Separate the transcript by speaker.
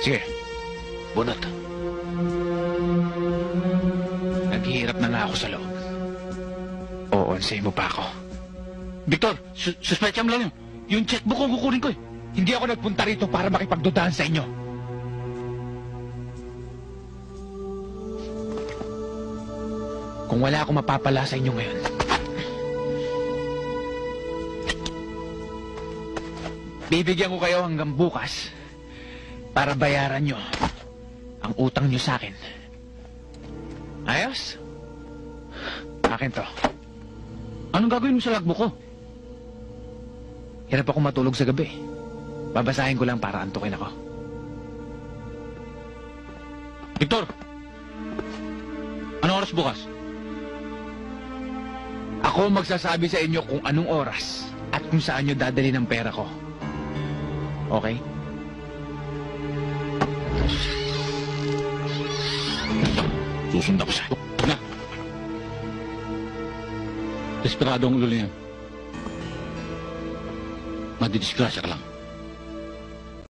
Speaker 1: Sige. Bunot. Naghihirap na nga ako sa loob. Oonsay mo pa ako.
Speaker 2: Victor, suspetsa mo lang yun. Yung checkbook ko kukunin ko eh.
Speaker 1: Hindi ako nagpunta rito para makipagdudahan sa inyo. Kung wala akong mapapala sa inyo ngayon, bibigyan ko kayo hanggang bukas para bayaran nyo ang utang nyo sa akin. Ayos? Akin to.
Speaker 2: Anong gagawin mo sa logbook ko?
Speaker 1: Hirap ako matulog sa gabi. Babasahin ko lang para antukin ako.
Speaker 2: Victor! Anong oras bukas?
Speaker 1: Ako magsasabi sa inyo kung anong oras at kung saan nyo dadali ng pera ko. Okay?
Speaker 2: Susunod ako sa'yo. Na! Desperado ang ulo niya. Madidisgrasya ka lang.